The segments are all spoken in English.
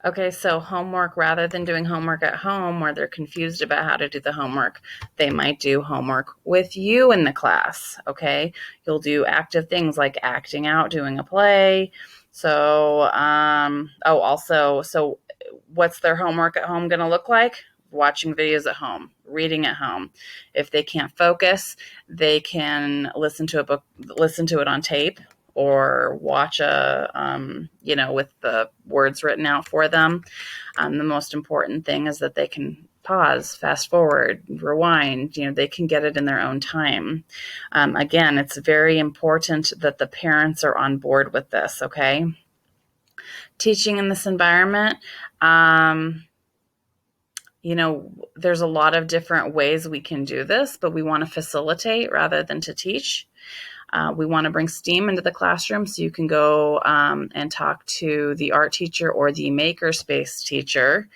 Okay, so homework, rather than doing homework at home where they're confused about how to do the homework, they might do homework with you in the class. Okay, you'll do active things like acting out, doing a play. So what's their homework at home going to look like? Watching videos at home, reading at home. If they can't focus, they can listen to a book, listen to it on tape, or watch with the words written out for them. The most important thing is that they can pause, fast forward, rewind. They can get it in their own time. Again, it's very important that the parents are on board with this. Okay, teaching in this environment. There's a lot of different ways we can do this, but we want to facilitate rather than to teach. We want to bring STEAM into the classroom, so you can go and talk to the art teacher or the makerspace teacher.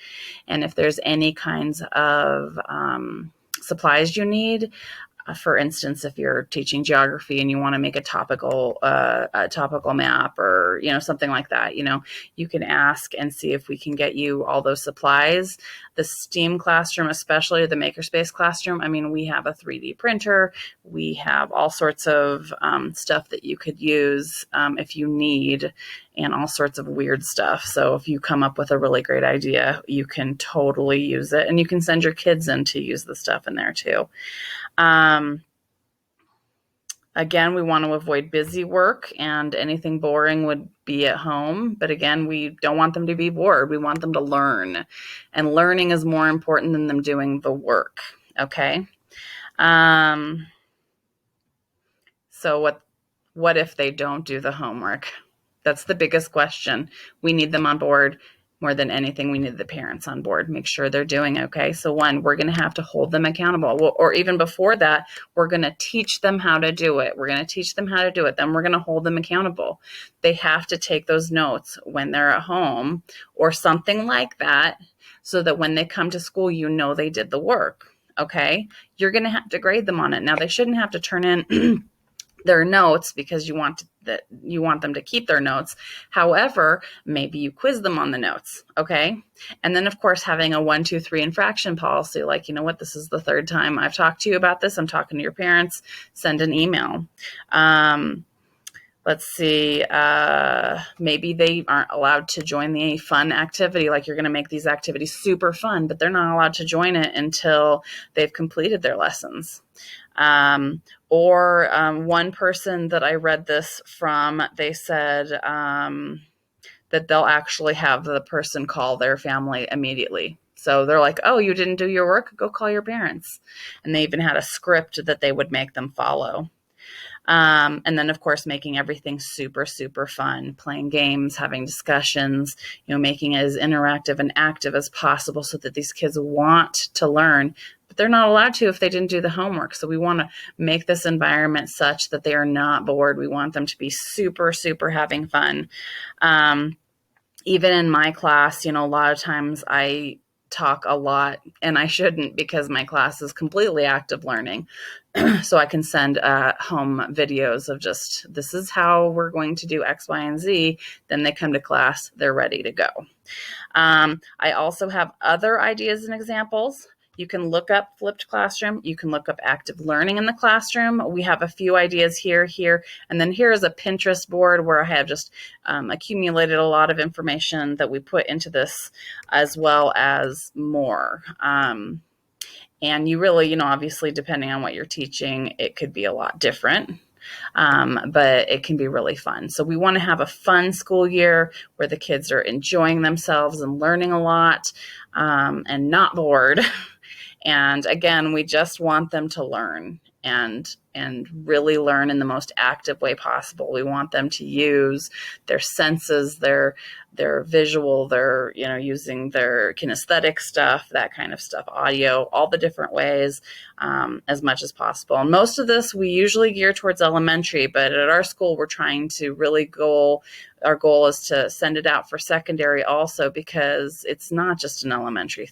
And if there's any kinds of supplies you need, for instance, if you're teaching geography and you want to make a topical map, or something like that, you can ask and see if we can get you all those supplies. The STEAM classroom, especially the makerspace classroom, I mean, we have a 3D printer, we have all sorts of stuff that you could use if you need, and all sorts of weird stuff. So if you come up with a really great idea, you can totally use it, and you can send your kids in to use the stuff in there too. Again, we want to avoid busy work, and anything boring would be at home. But again, we don't want them to be bored. We want them to learn, and learning is more important than them doing the work. Okay. So what if they don't do the homework? That's the biggest question. We need them on board. More than anything, we need the parents on board, make sure they're doing okay. So one, we're going to have to hold them accountable. Well, or even before that, we're going to teach them how to do it. We're going to teach them how to do it. Then we're going to hold them accountable. They have to take those notes when they're at home or something like that, so that when they come to school, they did the work. Okay. You're going to have to grade them on it. Now, they shouldn't have to turn in their notes because you want them to keep their notes. However, maybe you quiz them on the notes. Okay. And then of course, having a 1, 2, 3 infraction policy, like, this is the third time I've talked to you about this. I'm talking to your parents, send an email. Let's see, maybe they aren't allowed to join the fun activity. Like, you're going to make these activities super fun, but they're not allowed to join it until they've completed their lessons. Or one person that I read this from, they said that they'll actually have the person call their family immediately. So they're like, oh, you didn't do your work? Go call your parents. And they even had a script that they would make them follow. And then, of course, making everything super, super fun, playing games, having discussions, making it as interactive and active as possible so that these kids want to learn. But they're not allowed to if they didn't do the homework. So we want to make this environment such that they are not bored. We want them to be super, super having fun. Even in my class, a lot of times I talk a lot, and I shouldn't, because my class is completely active learning. So I can send home videos of just, this is how we're going to do X, Y, and Z. Then they come to class, they're ready to go. I also have other ideas and examples. You can look up flipped classroom. You can look up active learning in the classroom. We have a few ideas here, and then here is a Pinterest board where I have just accumulated a lot of information that we put into this, as well as more. And you really, obviously, depending on what you're teaching, it could be a lot different. But it can be really fun. So we want to have a fun school year where the kids are enjoying themselves and learning a lot, and not bored. And again, we just want them to learn and really learn in the most active way possible. We want them to use their senses, their visual, their, using their kinesthetic stuff, that kind of stuff, audio, all the different ways, as much as possible. And most of this we usually gear towards elementary, but at our school, we're trying to really our goal is to send it out for secondary also, because it's not just an elementary thing.